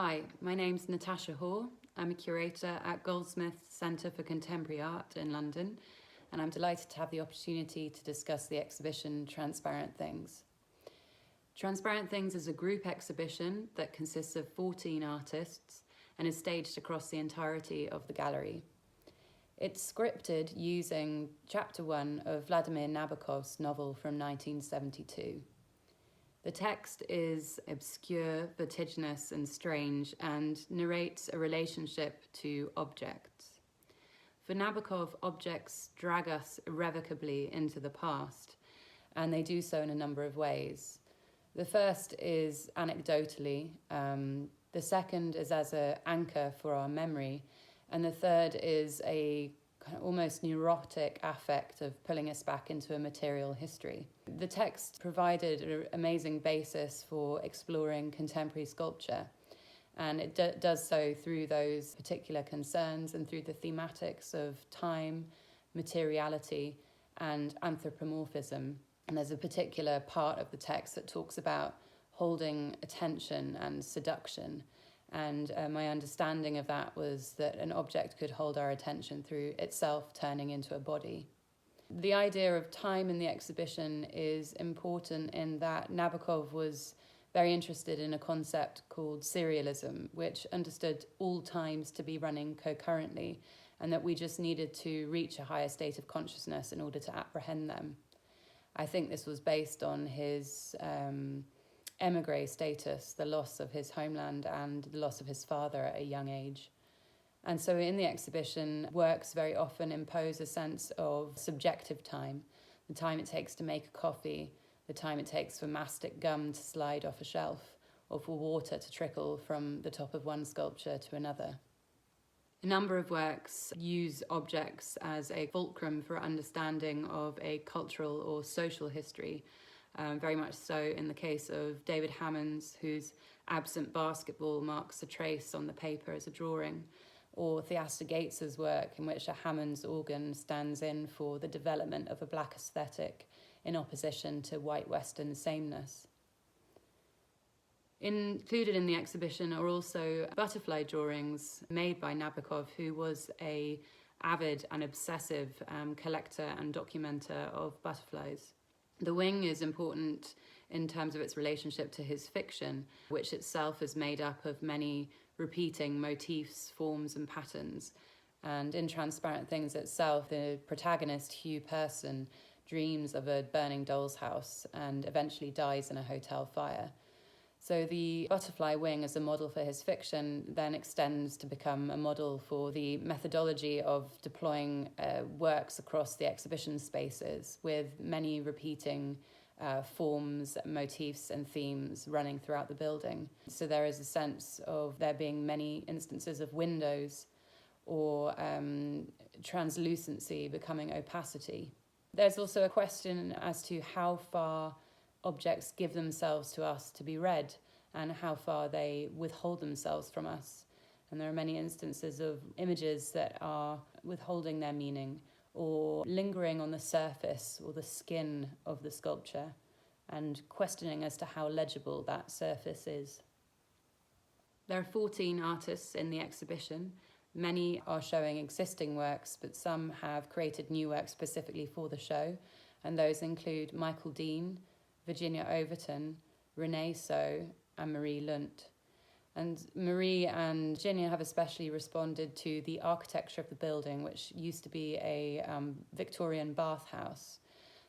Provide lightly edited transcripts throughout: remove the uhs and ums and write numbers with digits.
Hi, my name's Natasha Hoare. I'm a curator at Goldsmiths Centre for Contemporary Art in London, and I'm delighted to have the opportunity to discuss the exhibition Transparent Things. Transparent Things is a group exhibition that consists of 14 artists and is staged across the entirety of the gallery. It's scripted using Chapter 1 of Vladimir Nabokov's novel from 1972. The text is obscure, vertiginous and strange and narrates a relationship to objects. For Nabokov, objects drag us irrevocably into the past, and they do so in a number of ways. The first is anecdotally, the second is as an anchor for our memory, and the third is a kind of almost neurotic affect of pulling us back into a material history. The text provided an amazing basis for exploring contemporary sculpture, and it does so through those particular concerns and through the thematics of time, materiality, and anthropomorphism. And there's a particular part of the text that talks about holding attention and seduction. And my understanding of that was that an object could hold our attention through itself turning into a body. The idea of time in the exhibition is important in that Nabokov was very interested in a concept called serialism, which understood all times to be running concurrently, and that we just needed to reach a higher state of consciousness in order to apprehend them. I think this was based on his émigré status, the loss of his homeland and the loss of his father at a young age. And so in the exhibition, works very often impose a sense of subjective time, the time it takes to make a coffee, the time it takes for mastic gum to slide off a shelf, or for water to trickle from the top of one sculpture to another. A number of works use objects as a fulcrum for understanding of a cultural or social history, very much so in the case of David Hammons, whose absent basketball marks a trace on the paper as a drawing, or Theaster Gates' work in which a Hammons organ stands in for the development of a black aesthetic in opposition to white Western sameness. Included in the exhibition are also butterfly drawings made by Nabokov, who was an avid and obsessive collector and documenter of butterflies. The wing is important in terms of its relationship to his fiction, which itself is made up of many repeating motifs, forms and patterns. And in Transparent Things itself, the protagonist, Hugh Person, dreams of a burning doll's house and eventually dies in a hotel fire. So the butterfly wing as a model for his fiction then extends to become a model for the methodology of deploying works across the exhibition spaces, with many repeating forms, motifs and themes running throughout the building. So there is a sense of there being many instances of windows or translucency becoming opacity. There's also a question as to how far objects give themselves to us to be read and how far they withhold themselves from us. And there are many instances of images that are withholding their meaning or lingering on the surface or the skin of the sculpture and questioning as to how legible that surface is. There are 14 artists in the exhibition. Many are showing existing works, but some have created new works specifically for the show, and those include Michael Dean, Virginia Overton, Renee So and Marie Lund. And Marie and Virginia have especially responded to the architecture of the building, which used to be a Victorian bathhouse.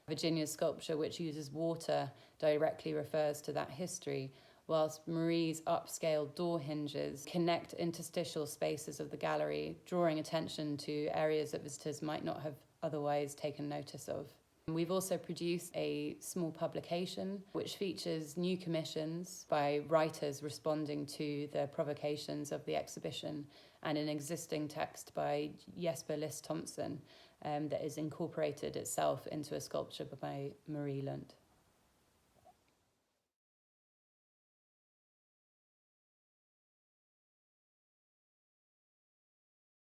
Virginia's sculpture, which uses water, directly refers to that history, whilst Marie's upscale door hinges connect interstitial spaces of the gallery, drawing attention to areas that visitors might not have otherwise taken notice of. We've also produced a small publication which features new commissions by writers responding to the provocations of the exhibition and an existing text by Jesper List Thompson that is incorporated itself into a sculpture by Marie Lund.